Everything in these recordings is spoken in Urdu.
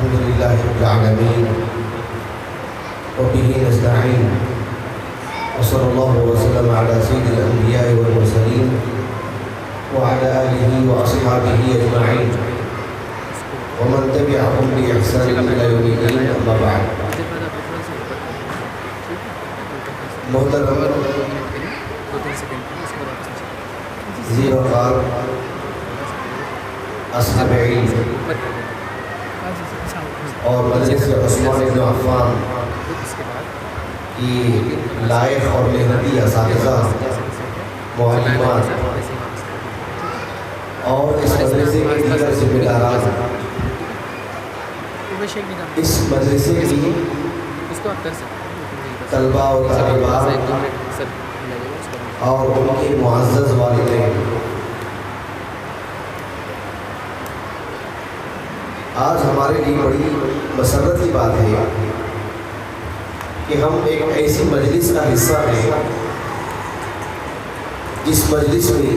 الحمد لله رب العالمين وبه نستعين وصلى الله وسلم على سيد الأنبياء والمرسلين وعلى آله وأصحابه أجمعين ومن تبعهم بإحسان إلى يوم الدين أما بعد. محترم ذی وقار اصحاب علم اور مجلس عثمان بن عفان کی لائق اور محنتی اساتذہ معلمات اور اس مدرسے کے دیگر ذمہ داران، اس مدرسے کی طلباء و طالبات اور ان کے معزز والدین، آج ہمارے لیے بڑی مسرت کی بات ہے کہ ہم ایک ایسی مجلس کا حصہ ہیں جس مجلس میں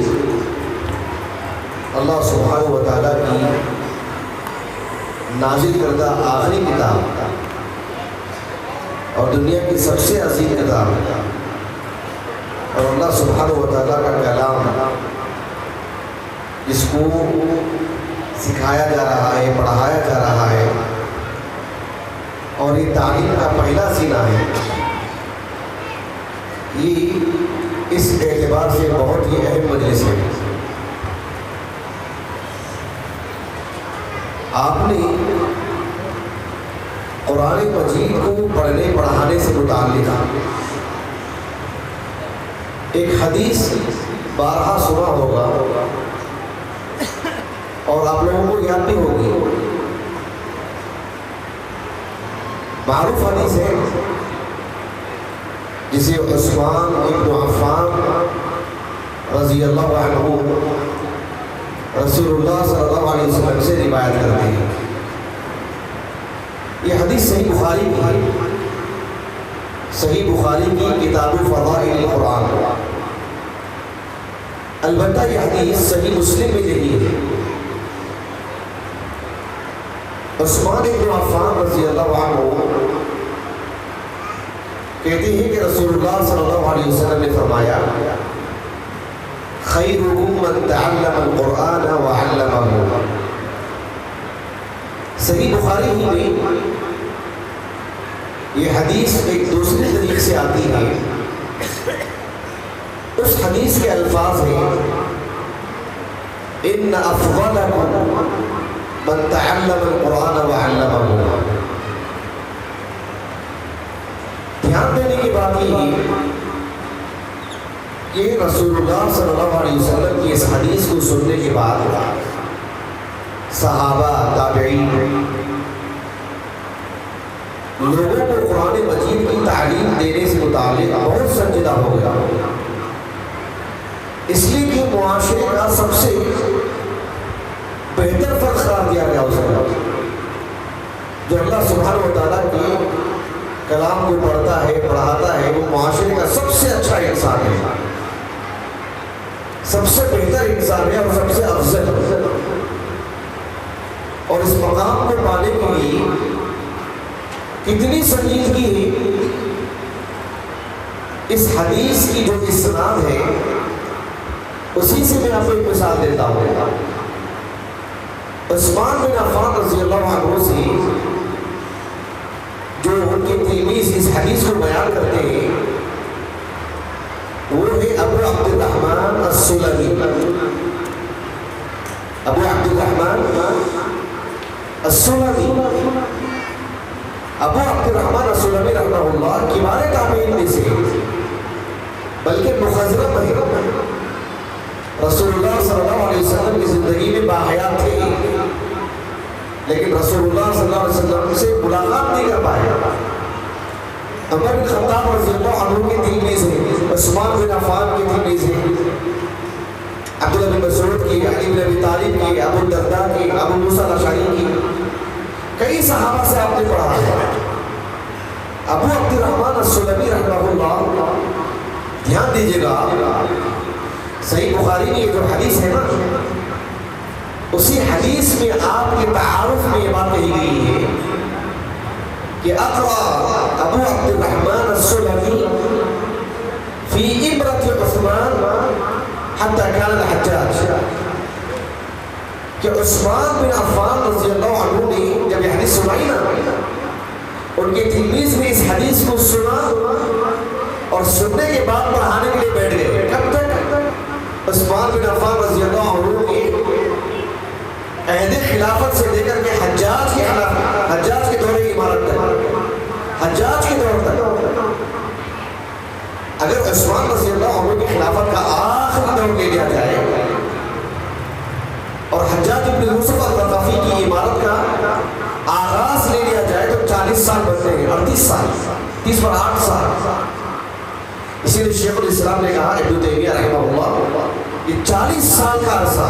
اللہ سبحانہ و تعالیٰ کی نازل کردہ آخری کتاب اور دنیا کی سب سے عظیم کتاب اور اللہ سبحانہ و تعالیٰ کا کلام جس کو سکھایا جا رہا ہے، پڑھایا جا رہا ہے اور یہ تعلیم کا پہلا سینہ ہے، یہ اس اعتبار سے بہت ہی اہم مجلس ہے. آپ نے قرآن مجید کو پڑھنے پڑھانے سے متعلق ایک حدیث بارہا سنا ہوگا اور آپ لوگوں کو یاد بھی ہوگی. معروف حدیث ہے جسے عثمان بن عفان رضی اللہ عنہ رسول اللہ صلی اللہ علیہ وسلم سے روایت کرتے ہیں. یہ حدیث صحیح بخاری کی کتاب فضائل القرآن، البتہ یہ حدیث صحیح مسلم میں نہیں ہے. عثمان بن عفان رضی اللہ عنہ کہتے ہیں کہ رسول اللہ صلی اللہ علیہ وسلم نے فرمایا خیرکم من تعلم القرآن وعلمہ. صحیح بخاری ہی میں یہ حدیث ایک دوسرے طریقے سے آتی ہے. اس حدیث کے الفاظ ہیں ان افضلکم من تعلم القرآن وعلمہ. دھیان دینے کی بات یہ ہے کہ رسول اللہ صلی اللہ علیہ وسلم کی اس حدیث کو سننے کے بعد صحابہ، تابعین لوگوں کو قرآن مجید کی تعلیم دینے سے متعلق بہت سنجیدہ ہو گیا، اس لیے کہ معاشرے کا سب سے بہتر فرد قرار دیا گیا اس وقت جو اللہ سبحانہ و تعالیٰ کے کلام کو پڑھتا ہے، پڑھاتا ہے، وہ معاشرے کا سب سے اچھا انسان ہے، سب سے بہتر انسان ہے اور سب سے افضل. اور اس مقام کو پانے کے لیے کتنی سنجیدگی ہے. اس حدیث کی جو اسناد ہے اسی سے میں آپ کو ایک مثال دیتا ہوں. عثمان بن عفان رضی اللہ عنہ سے جو ان کے تلمیذ اس حدیث کو بیان کرتے ہیں وہ ہے ابو عبد الرحمن السلمی. ابو عبد الرحمن السلمی، ابو عبد الرحمن السلمی رحمہ اللہ کبار تابعین میں سے، بلکہ مخضرم ہے. رسول اللہ صلی اللہ علیہ وسلم کی زندگی میں باحیات تھے لیکن رسول اللہ صلی اللہ علیہ وسلم سے ملاقات نہیں کر پائے. عمر بن خطاب رضی اللہ عنہ کے تلمیذ ہیں، عثمان بن عفان کے تلمیذ ہیں، عبداللہ بن مسعود کی، علی بن ابی طالب کی، ابو الدرداء کی، ابو موسیٰ الاشعری کی، کئی صحابہ سے آپ نے پڑھا ہے. ابو عبد الرحمن السلمی رحمہ اللہ، دھیان دیجیے گا، صحیح بخاری میں یہ جو حدیث ہے نا، اسی حدیث میں آپ کے تعارف میں یہ بات کہی گئی ہے کہ اقرا ابو عبد الرحمن السلمی فی عبرت عثمان حتی کان الحجاج، کہ عثمان بن عفان رضی اللہ عنہ نے جب یہ حدیث سنائی نا، ان کے تلمیذ نے اس حدیث کو سنا اور سننے کے بعد پڑھانے کے لیے بیٹھ گئے. کب تک؟ عثمان بن عفان رضی اللہ عنہ کے عہد خلافت سے لے کر کے حجاج کے دور امارت تک، حجاج کے دور تک. اگر عثمان رضی اللہ عنہ کی خلافت کا آخری دور لے لیا جائے اور حجاج بن یوسف الثقفی کی عمارت کا آغاز لے لیا جائے تو 40 سال بنتے ہیں، 38 سال، 30 پر 8 سال. اسی لیے شیخ الاسلام نے کہا ابن تیمیہ رحمہ اللہ، یہ 40 سال کا عرصہ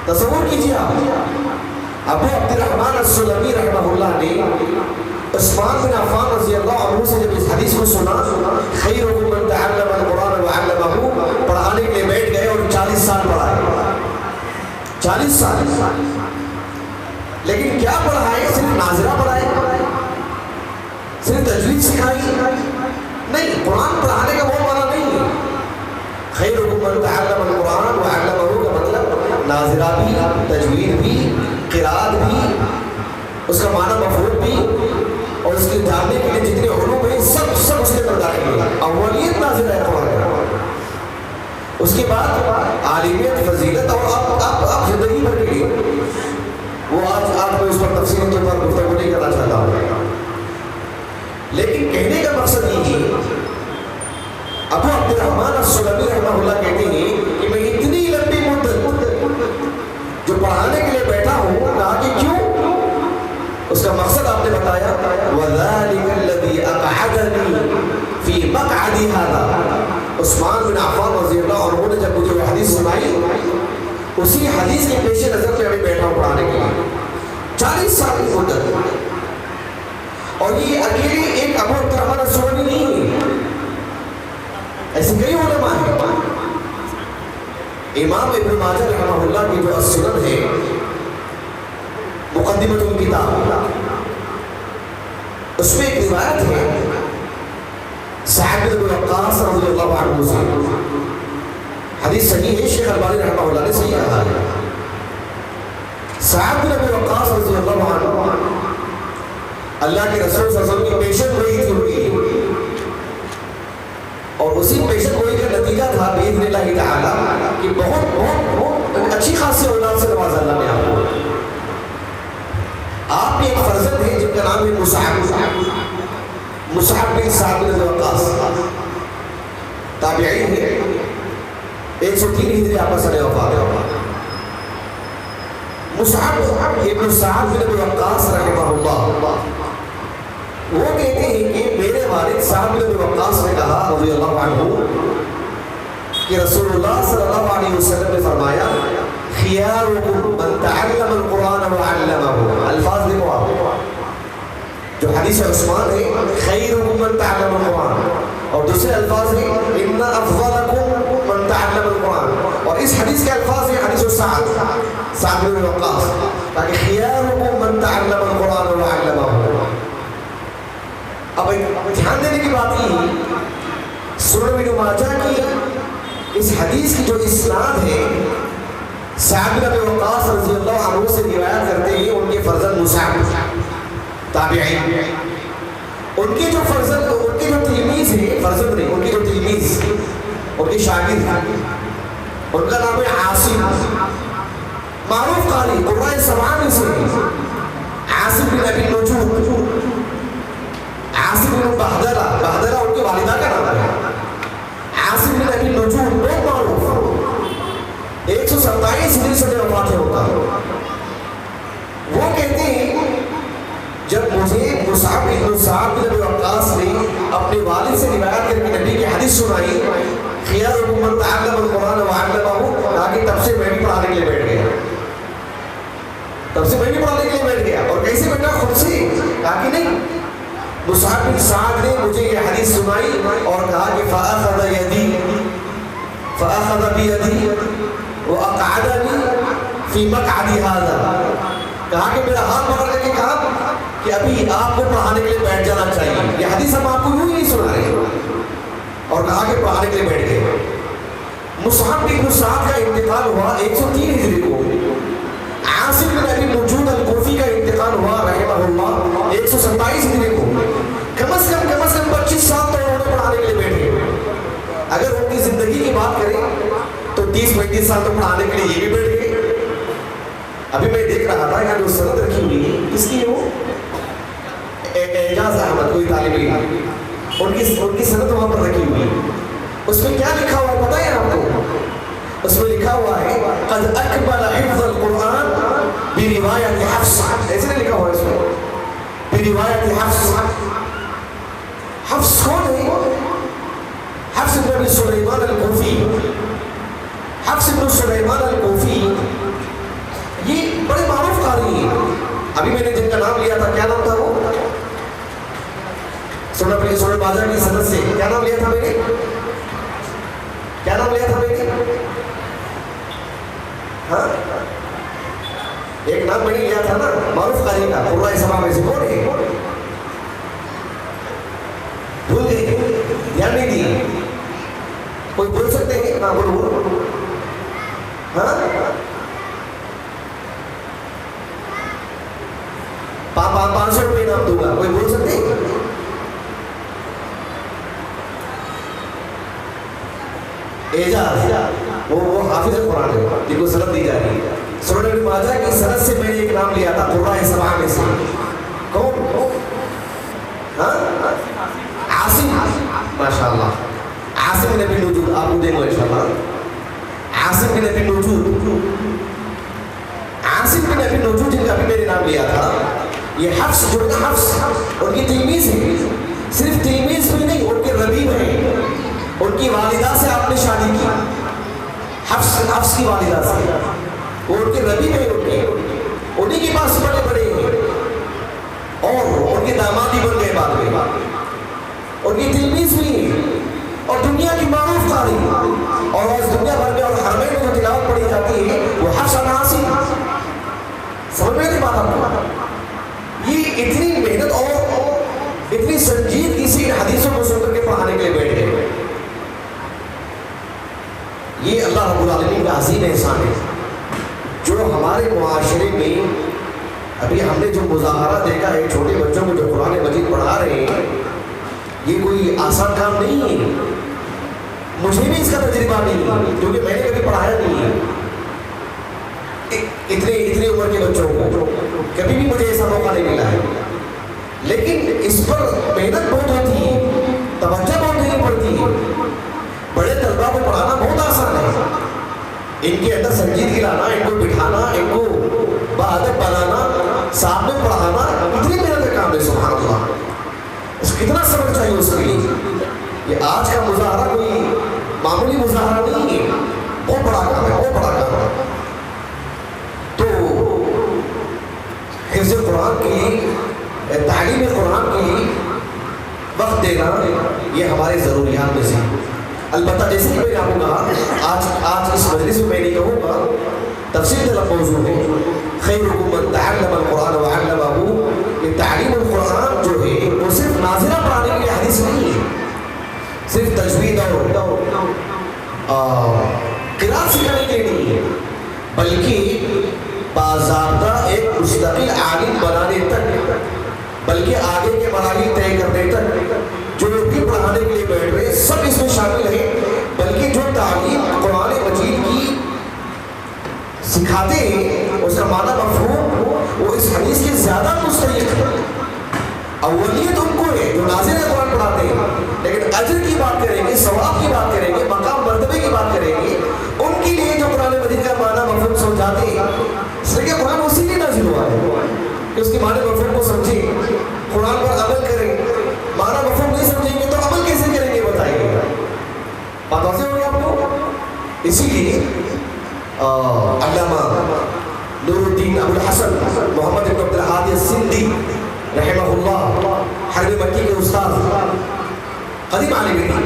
تصور کیجیے آپ. ابو عبد الرحمن السلمی رحمہ اللہ نے عثمان بن عفان رضی اللہ عنہ سے جب اس حدیث کو سنا، خیرکم من تعلم القرآن وعلمہ، پڑھانے کے لیے بیٹھ گئے اور 40 سال پڑھائے. 40 سال. لیکن کیا پڑھائے؟ صرف ناظرہ پڑھائے؟ صرف تجوید سکھائی؟ نہیں. قرآن پڑھانے کا وہ معنی نہیں ہے. خیرکم من تعلم القرآن وعلمہ کا مطلب ناظرہ بھی، تجوید بھی، قرات بھی، اس کا معنی مفہوم بھی، اور اس کے جاننے کے لیے جتنے علوم ہیں سب اس کے اندر داخل ہے. اولیت نازل ہے قرآن. اس کے بعد عالمیت، فضیلت، اور اب زندگی بھر کے لیے وہ آج میں اس پر تفصیلی طور پر گفتگو نہیں کرنا چاہتا ہوں. لیکن کہنے کا مقصد یہ ہے، ابو عبد الرحمن السلمی رحمہ اللہ کہتے ہیں کہ میں اتنی لمبی مدت جو پڑھانے کے لیے بیٹھا ہوں، کہا کہ کیوں؟ اس کا مقصد آپ نے بتایا، وَذَلِكَ الَّذِي أَقْعَدَنِي فِي مَقْعَدِي هَذَا. عثمان بن عفان رضی اللہ عنہ نے جب مجھے وہ حدیث سنائی، اسی حدیث کے پیش نظر میں ابھی بیٹھا ہوں پڑھانے کے لیے 40 سال کی مدت. اور یہ اکیلے ایک ابو عبد الرحمن السلمی نہیں ہے، ایسے کئی علماء ہیں. امام ابن ماجہ رحمہ اللہ کی جو السنن ہے، مقدمۃ الکتاب، اس میں ایک روایت ہے سعد بن وقاص رضی اللہ عنہ سے. حدیث صحیح ہے، شیخ البانی رحمہ اللہ نے صحیح کہا ہے. سعد بن وقاص رضی اللہ عنہ اللہ کے رسول صلی اللہ علیہ وسلم کی پیشن گوئی تھی ان کی، اور اسی پیشن گوئی کا نتیجہ تھا باذن اللہ تعالی کہ بہت اچھی خاصی اولاد سے نوازا اللہ نے آپ کو. آپ کے ایک فرزند ہے جن کا نام ہے مصعب بن سعد بن وقاص، تابعی ہے، 103 ہجری آپ کا سنہ وفات ہے. مصعب ابن سعد بن وقاص رحمہ اللہ وہ کہتے ہیں کہ میرے والد سعد بن وقاص نے کہا رضی اللہ عنہ کہ رسول اللہ صلی اللہ علیہ وسلم نے فرمایا، خیارکم من تعلم القرآن وعلمہ. الفاظ دیکھو آپ، جو حدیث عثمان ہے خیرکم من تعلم القرآن، اور دوسرے الفاظ ہیں ان افضلکم من تعلم القرآن، اور اس حدیث کے الفاظ ہیں حدیث سعد بن وقاص، تاکہ خیارکم من تعلم القرآن وعلمہ. اب دھیان دینے کی بات یہ، سنن ابن ماجہ کی اس حدیث کی جو اسناد ہے، سعد بن وقاص رضی اللہ عنہ سے روایت کرتے ہیں ان کے فرزند مصعب تابعی، ان کے جو فرزند، ان کے جو تلمیذ ہیں، فرزند نہیں، ان کے جو تلمیذ، ان کے شاگرد ہیں، ان کا نام ہے عاصم، معروف قاری قراء سبعہ میں سے عاصم بن ابی نجود، عاصم بن بہدلہ ان کی والدہ کا نام ہے. عاصم بن ابی نجود بہت معروف، 127 ہجری سے وفات ہوتا ہے. وہ کہتے ہیں جب مجھے مصعب بن سعد بن وقاص نے اپنے والد سے روایت کر کے نبی کی حدیث سنائی، خیارکم من تعلم القرآن وعلمہ، تاکہ تب سے میں بھی پڑھانے کے لیے بیٹھ گیا. تب سے میں بھی پڑھانے کے لیے بیٹھ گیا. اور کیسے بیٹھا؟ خود سے. کہا کہ نہیں، مصعب بن سعد نے مجھے یہ حدیث سنائی اور کہا کہ فأخذ بيدي وأقعدني في مقعدي هذا. کہا کہ میرا ہاتھ پکڑ کے کہا کہ ابھی آپ کو پڑھانے کے لیے بیٹھ جانا چاہیے. یہ حدیث ہم آپ کو یوں ہی نہیں سنا رہے اور کہا کہ پڑھانے کے لیے بیٹھ گئے. مصعب بن سعد کا انتقال ہوا 103 ہجری کو. عاصم بن ابی نجود الکوفی کا انتقال ہوا رحمہ اللہ 127 ہجری کو. کم از کم 25 سال تو انہوں نے پڑھانے کے لیے بیٹھے. اگر ان کی زندگی کی بات کریں تو 30-35 سال تو پڑھانے کے لیے یہ بھی بیٹھ گئے. ابھی میں دیکھ رہا تھا یہاں جو سند رکھی ہوئی ہے کس کی ہے؟ وہ اعجاز احمد کوئی طالب علم, ان کی سند وہاں پر رکھی ہوئی ہے. اس میں کیا لکھا ہوا ہے پتہ ہے آپ کو؟ اس میں لکھا ہوا ہے قد اکمل حفظ القرآن بروایت حفص. ایسے نہیں لکھا ہوا ہے اس میں بروایت حفص. حفص کون ہے؟ حفص بن سلیمان الکوفی. حفص بن سلیمان الکوفی یہ بڑے معروف قاری ہیں. ابھی میں نے جن کا نام لیا تھا کیا نام تھا وہ؟ سورہ بازار کی سند سے کیا نام لیا تھا میں نے؟ کیا نام لیا تھا میں نے؟ ہاں ایک نام میں نے لیا تھا نا معروف قاری کا, قرۂ سبا میں سے کون ہے؟ بھول گئے, دھیان نہیں دی. کوئی بول سکتے ہیں؟ ہاں بولو. ہاں 500 روپے نام دوں گا, کوئی بول سکتے ہیں؟ اعجاز وہ حافظ قرآن ہے جن کو سند دی جا رہی ہے. سورہ ابن ماجہ کی سند سے میں نے ایک نام لیا تھا قرآن سبع میں سے. کون؟ ہاں عاصم. ماشاءاللہ عاصم بن ابی نجود. آپ کو دیکھو انشاءاللہ عاصم بن ابی نجود. عاصم بن ابی نجود جن کا بھی میں نے نام لیا تھا. یہ حفص جو ہے نا, حفص ان کی تلمیذ ہے. صرف تلمیذ بھی نہیں, ان کے ربیب ہیں. ان کی والدہ سے آپ نے شادی کی. حفص کی والدہ سے. وہ ان کے ربیب ہیں. انہیں کے پاس بڑے بڑے ہیں اور ان کے داماد بھی بن گئے بعد میں. ان کی تلمیذ بھی ہیں اور دنیا کی معروف قاری. اور آج دنیا بھر میں اور حرمین میں جو تلاوت پڑھی جاتی ہے وہ حفص بن عاصم. سمجھ میں نہیں بات آپ کو؟ یہ اتنی محنت اور اتنی سنجیدگی سے ان حدیثوں کو سن کر کے پڑھانے کے لیے بیٹھ گئے. یہ اللہ رب العالمین کا عظیم احسان ہے جو ہمارے معاشرے میں ابھی ہم نے جو مظاہرہ دیکھا ہے چھوٹے بچوں کو جو قرآن مجید پڑھا رہے ہیں, یہ کوئی آسان کام نہیں ہے. مجھے بھی اس کا تجربہ نہیں ہے کیونکہ میں نے کبھی پڑھایا نہیں ہے اتنے عمر کے بچوں کو. کبھی بھی مجھے ایسا موقع نہیں ملا ہے. لیکن اس پر محنت بہت ہوتی ہے, توجہ بہت دینی پڑتی ہے. بڑے طلبہ کو پڑھانا بہت آسان ہے. ان کے اندر سنجیدگی لانا, ان کو بٹھانا, ان کو باادب بنانا, سامنے پڑھانا اتنی محنت کا کام ہے. سبحان اللہ, اس کتنا صبر چاہیے اس کے لیے. یہ آج کا مظاہرہ کوئی معمولی مظاہرہ نہیں ہے, بہت بڑا کام ہے, بہت بڑا کام ہے. تو حفظ قرآن کے لیے, تعلیم قرآن کے لیے وقت دینا یہ ہمارے ضروریات میں سے. البتہ جیسے کہ میں نے آپ کو کہا آج اس مجلس میں میں نہیں کہوں گا, تفصیل طلب موضوع ہے. خیرکم من تعلم القرآن وعلمہ. یہ تعلیم القرآن جو ہے وہ صرف نازلہ پڑھانے کے لیے حدیث نہیں ہے, صرف تجوید اور قرآن سکھانے کے لیے نہیں ہے, بلکہ باضابطہ ایک مستقل عالم بنانے تک, بلکہ آگے کے مراحل طے کرنے تک جو لوگ بھی پڑھانے کے لیے بیٹھ رہے سب اس میں شامل ہیں. بلکہ جو تعلیم قرآن مجید کی سکھاتے ہیں اس کا معنی مفہوم وہ اس حدیث کے زیادہ مستحق ہے. اولیت ان کو ہے جو ناظر قرآن پڑھاتے ہیں, لیکن اجر کی بات کریں گے, ثواب کی بات کریں گے, مقام مرتبے کی بات کریں گے, ان کے لیے جو قرآن مجید کا معنی مفہوم سمجھاتے ہیں. اس لیے قرآن اسی لیے نازل ہوا ہے کہ اس کے معنی مفہوم کو سمجھیں, قرآن پر عمل کریں. معنی مفہوم نہیں سمجھیں گے تو عمل کیسے کریں گے بتائیے. بات واضح ہو گئی آپ کو؟ اسی لیے علامہ نور الدین ابو الحسن محمد بن عبد الہادی السندھی رحمہ اللہ, حرم مکی کے استاد, قدیم عالم ہیں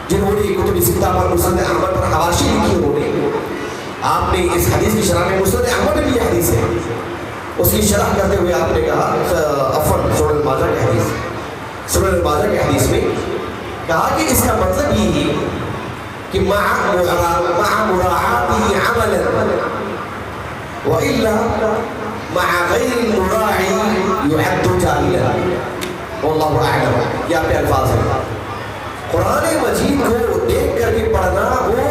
جنہوں نے کتب ستہ پر مسند احمد پر حواشی لکھی. انہوں نے آپ نے اس حدیث کی شرح میں مسند احمد میں بھی یہ حدیث ہے اس کی شرح کرتے ہوئے آپ نے کہا سورۃ المائدہ کے حدیث میں کہا کہ اس کا مطلب یہ ہے کہ مع مراعاته عملا وإلا مع غیر المراعی يعد جاہلا واللہ اعلم. یہ آپ کے الفاظ ہیں. قرآن مجید کو دیکھ کر کے پڑھنا وہ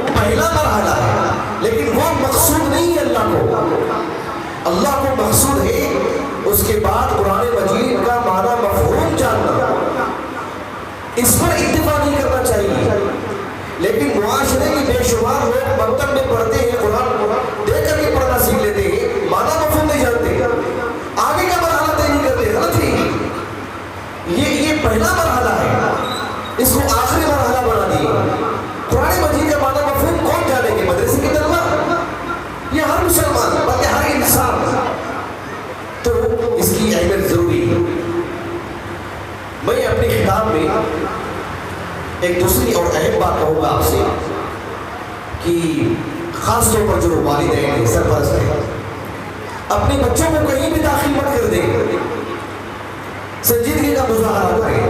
پہلا مرحلہ ہے، لیکن وہ مقصود نہیں ہے. اللہ کو مقصود ہے اس کے بعد قرآن مجید کا معنی مفہوم جاننا. اس پر اتفاق نہیں کرنا چاہیے. لیکن معاشرے کی بے شمار لوگ مکتب میں پڑھتے ہیں، قرآن دیکھ کر کے پڑھنا سیکھ لیتے ہیں، معنی مفہوم نہیں جانتے، آگے کا مرحلہ طے نہیں کرتے. غلط ہے. یہ پہلا مرحلہ ہے، اس کو آخری مرحلہ بنا دیے. قرآن مجید کا معنی مفہوم کون جانے گے؟ مدرسے کی طلبہ یہ ہر مسلمان بلکہ ہر انسان. تو اس کی اہمیت ضروری ہے. میں اپنے خطاب میں ایک دوسری اور اہم بات کہوں گا آپ سے کہ خاص طور پر جو والدین ہیں، سرپرست ہیں، اپنے بچوں کو کہیں بھی داخل مت کر دیں. سنجیدگی کا مظاہرہ کریں.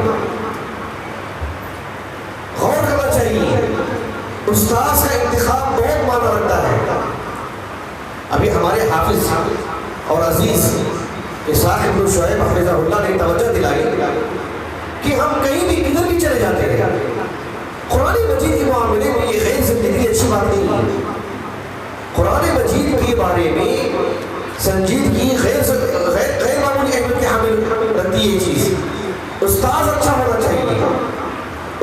غور کرنا چاہیے. استاذ کا انتخاب بہت معنی رکھتا ہے. ابھی ہمارے حافظ اور عزیز اسحاق ابن شعیب حفظہ اللہ نے توجہ دلائی کہ ہم کہیں بھی کدھر بھی چلے جاتے ہیں، قرآن مجید کے معاملے میں یہ غیر زندگی اچھی بات نہیں ہے. قرآن مجید کے بارے میں سنجیدگی غیر معمولی اہمیت کی حامل رکھتی ہے. یہ چیز استاذ اچھا ہونا چاہیے،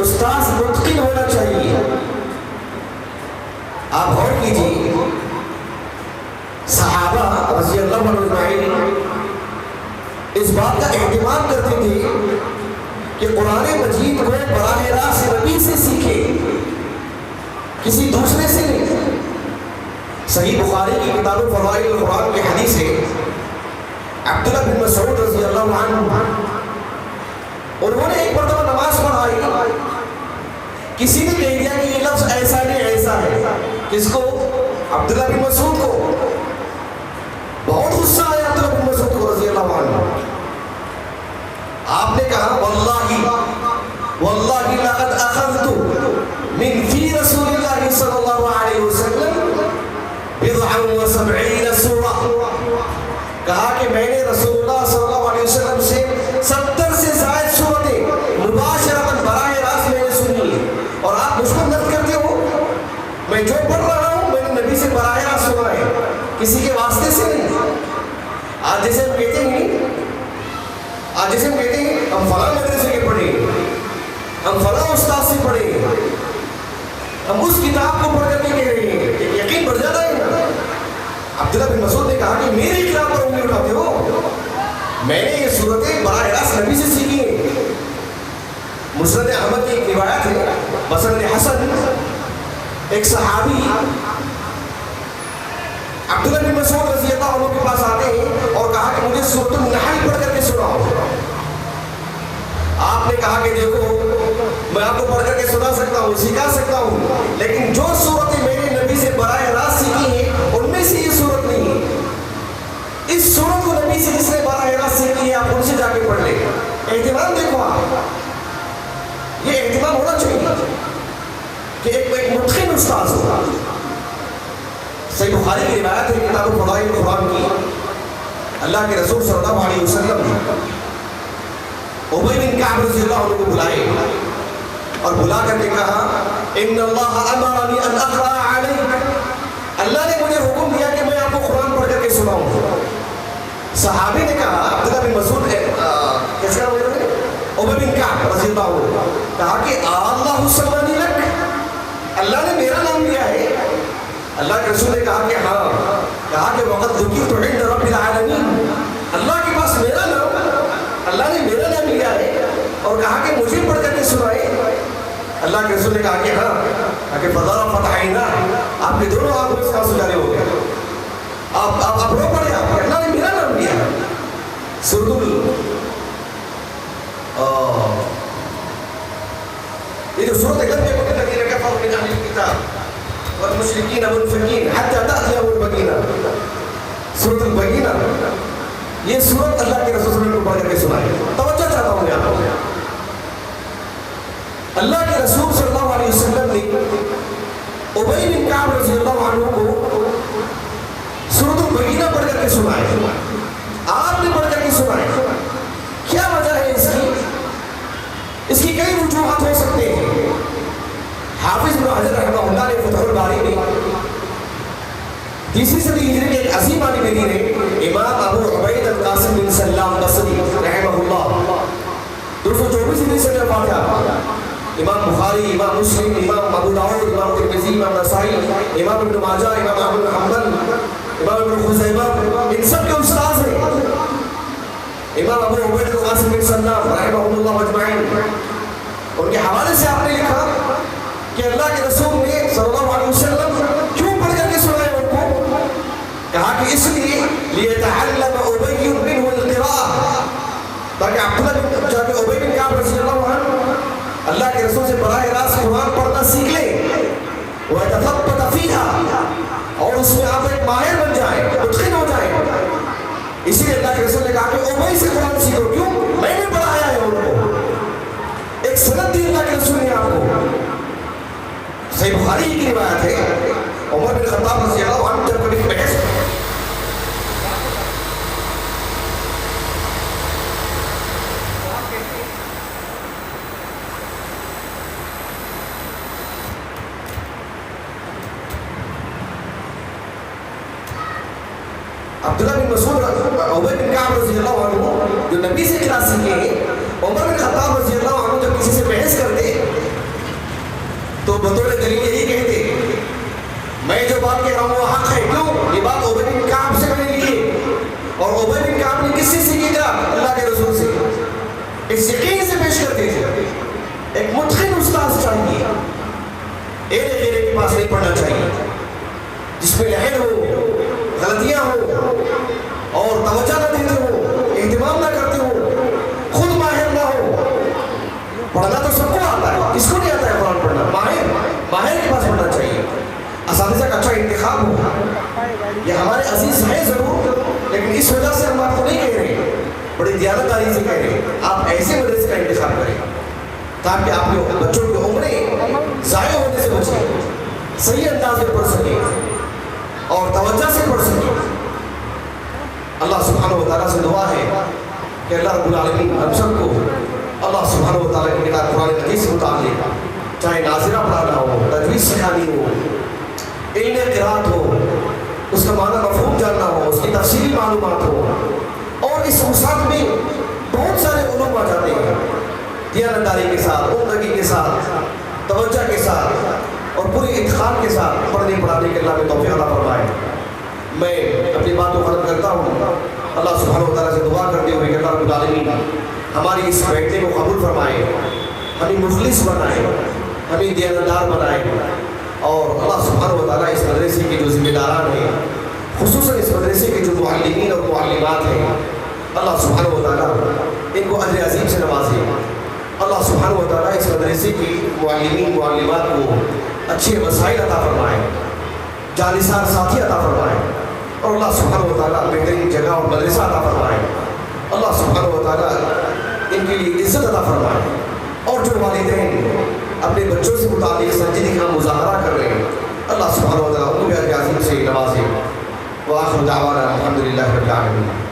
استاذ متقن ہونا چاہیے. آپ غور کیجیے، صحابہ رضی اللہ عنہ اجمعین اس بات کا اہتمام کرتے تھے کہ قرآن مجید کو براہ راست نبی سے سیکھے، کسی دوسرے سے نہیں. صحیح بخاری کی کتاب فضائل القرآن کی حدیث ہے، عبداللہ بن مسعود رضی اللہ عنہ انہوں نے ایک مرتبہ نماز پڑھائی. کسی نے کہہ دیا کہ یہ لفظ ایسا نہیں ایسا ہے. کس کو؟ عبداللہ بن مسعود کو. بہت غصہ آیا عبداللہ بن مسعود کو رضی اللہ عنہ. آپ نے کہا واللہ لقد اخذت من فی رسول اللہ صلی اللہ علیہ وسلم 70 سورہ. کہا کہ میں نے رسول اللہ صلی اللہ علیہ وسلم سے 70 سے زائد سورتیں مباشرتاً براہ راست میں نے سنی. اور آپ مجھ کو نقد کرتے ہو، میں جو پڑھ رہا ہوں میں نے نبی سے براہ راست سنا ہے، کسی کے واسطے سے نہیں. آج جیسے ہم کہتے ہیں ہم فلاں مدرسے کے پڑھیں، ہم فلاں استاد سے پڑھیں، ہم اس کتاب کو پڑھ کر کے کہہ رہے ہیں، یقین بڑھ جاتا ہے. عبداللہ بن مسعود نے کہا کہ میری کتاب پر انگلی اٹھاتے ہو، میں نے یہ صورتیں براہ راست نبی سے سیکھی ہیں. مسند احمد کی ایک روایت ہے، مسند حسن، ایک صحابی عبداللہ بن مسعود رضی اللہ عنہ کے پاس آتے ہیں اور کہا کہ مجھے سورۃ النحل پڑھ کر کے سناؤ. آپ نے کہا کہ دیکھو میں آپ کو پڑھ کر کے سنا سکتا ہوں، سکھا سکتا ہوں، لیکن جو صورتیں میں نے نبی سے براہ راست سیکھی ہیں ان میں سے یہ صورت نہیں ہے. اس صورت کو نبی سے جس نے براہ راست سیکھی ہے آپ ان سے جا کے پڑھ لیں. اہتمام دیکھو، آپ یہ اہتمام ہونا چاہیے کہ ایک متقن استاذ ہوگا. صحیح بخاری کی روایت ہے کتاب فضائل القرآن کی، اللہ کے رسول صلی اللہ علیہ وسلم ابی بن کعب رضی اللہ عنہ کو بلائے اور بلا کر کے کہا ان اللہ امرنی ان اقرأ علیک، اللہ نے مجھے حکم دیا کہ میں آپ کو قرآن پڑھ کر کے سناؤں. صحابی نے کہا، عبداللہ بن مسعود کیسے کہا ابی بن کعب رضی اللہ عنہ، کہا کہ اللہ سمانی لک، اللہ نے میرا نام لیا ہے. اللہ کے رسول نے کہا کہ ہاں. کہا کہ وقت ذکرت عند رب العالمین، اللہ کے پاس میرا نام، اللہ نے میرا نام لیا ہے اور کہا کہ مجھے پڑھ کر کے سنائے. اللہ کے رسول نے کہا کہ ہاں. کہ فضرفت عیناہ، آپ کے دونوں آنکھوں میں سے آنسو جاری ہو گئے. آپ رو پڑے، آپ اللہ نے میرا نام لیا. یہ جو سورۃ غم ہے الذین کفروا من اہل الکتاب والمشرکین منفکین حتی تأتیہم البینہ. سورۃ البینہ، یہ سورت اللہ کے رسول صلی اللہ علیہ وسلم کو پڑھ کر کے سنائی. توجہ چاہتا ہوں یہاں پر. اللہ کے رسول صلی اللہ علیہ وسلم نے ابی بن کعب رضی اللہ عنہ کو سورۃ البینہ پڑھ کر کے سنائے. آپ نے پڑھ کر کے سنائے. کیا وجہ ہے اس کی؟ اس کی کئی وجوہات ہو سکتے ہیں. حافظ ابن حجر رحمہ اللہ نے فتح الباری میں 30 صدی ہجری کے ایک عظیم عالم دین ہے امام ابو عبید القاسم بن سلام بصری رحمہ اللہ 224 ہجری سے وفات ہے. امام بخاری، امام مسلم، امام ابو داؤد، امام ترمذی، امام نسائی، امام ابن ماجہ، امام احمد بن حنبل، امام ابن خزیمہ، ان سب کے استاد ہیں. امام ابو عبید القاسم بن سلام رحمہ اللہ اجمعین، ان کے حوالے سے آپ نے لکھا کہ اللہ کے رسول نے صلی اللہ علیہ وسلم کیوں پڑھ کر کے سنائے ان کو؟ کہا کہ اس لیے لِيَتَعَلَّمَ أُبَيٌّ مِّنْهُ الْقِرَاءَ، تاکہ ابی بن کعب رضی اللہ عنہ اللہ کے رسول سے براہ راست قرآن پڑھنا سیکھ لیں. وَيَتَثَبَّتَ فِيهَا، اور اس میں آپ ایک ماہر بن جائیں، متقن ہو جائیں. اسی لیے اللہ کے رسول نے کہا کہ ابی سے قرآن سیکھو. کیوں؟ میں نے پڑھایا ہے ان کو. ایک سند دی اللہ کے رسول نے آپ کو. صحیح بخاری کی روایت ہے عمر بن خطاب رضی اللہ عنہ جب کبھی بحث عبداللہ بن مسعود عبید بن کعب رضی اللہ عنہ جو نبی سے قرأت سیکھے ہیں، عمر بن خطاب رضی اللہ عنہ جب کسی سے بحث کرتے تو بطور دلیل یہی کہتے میں جو بات کہہ رہا ہوں وہ حق ہے. کیوں؟ یہ بات عبید بن کعب سے میں نے لی ہے. اور عبید بن کعب نے کس سے سیکھی تھا؟ اللہ کے رسول سے. اس یقین سے پیش کرتے تھے. ایک متقن استاد چاہیے، ایرے غیرے کے پاس نہیں پڑھنا چاہیے جس میں لہر ہو، غلطیاں ہو اور توجہ نہ دیتے ہو، اہتمام نہ کرتے ہو، خود ماہر نہ ہو. پڑھنا تو سب کو آتا ہے، اس کو نہیں آتا ہے قرآن پڑھنا. ماہر کے پاس پڑھنا چاہیے. اساتذہ کا اچھا انتخاب ہو. یہ ہمارے عزیز ہیں ضرور، لیکن اس وجہ سے ہم آپ کو نہیں کہہ رہے، بڑی دیانتداری سے کہہ رہے ہیں آپ ایسے مدرسے کا انتخاب کریں تاکہ آپ کے بچوں کی عمریں ضائع ہونے سے بچیں، صحیح انداز میں پڑھ سکیں اور توجہ سے پڑھ سکیں. اللہ سبحانہ و تعالیٰ سے دعا ہے کہ اللہ رب العالمین ہم سب کو اللہ سبحانہ و تعالیٰ کی کتاب قرآن حدیث سے متعلق چاہے ناظرہ پڑھانا ہو، تجوید سکھانی ہو، علم قرات ہو، اس کا معنی مفہوم جاننا ہو، اس کی تفصیلی معلومات ہو. اور اس وسعت میں بہت سارے علوم آ جاتے ہیں دیانتداری کے ساتھ، عمدگی کے ساتھ، توجہ کے ساتھ اور پوری اتقان کے ساتھ پڑھنے پڑھانے کے اللہ میں توفیق عطا فرمائے. میں اپنی بات کو ختم کرتا ہوں اللہ سبحانہ و تعالیٰ سے دعا کرتے ہوئے کہ اللہ رب العالمین ہماری اس بیٹھنے کو قبول فرمائے، ہمیں مخلص بنائے، ہمیں دیانتدار بنائے. اور اللہ سبحانہ و تعالیٰ اس مدرسے کے جو ذمہ داران ہیں، خصوصاً اس مدرسے کے جو معلمین اور معلمات ہیں، اللہ سبحانہ و تعالیٰ ان کو اجر عظیم سے نوازے. اللہ سبحانہ و تعالیٰ اس مدرسے کی معلمین معلمات کو اچھے وسائل عطا فرمائے، جانثار ساتھی عطا فرمائے، اور اللہ سبحانہ و تعالیٰ بہترین جگہ اور مدرسہ عطا فرمائے. اللہ سبحانہ و تعالیٰ ان کے لیے عزت عطا فرمائے. اور جو والدین اپنے بچوں سے متعلق سنجیدگی کا مظاہرہ کر رہے ہیں، اللہ سبحانہ و تعالیٰ ان کو بھی اجر عظیم سے نوازے. وآخر دعوانا الحمدللہ رب العالمین.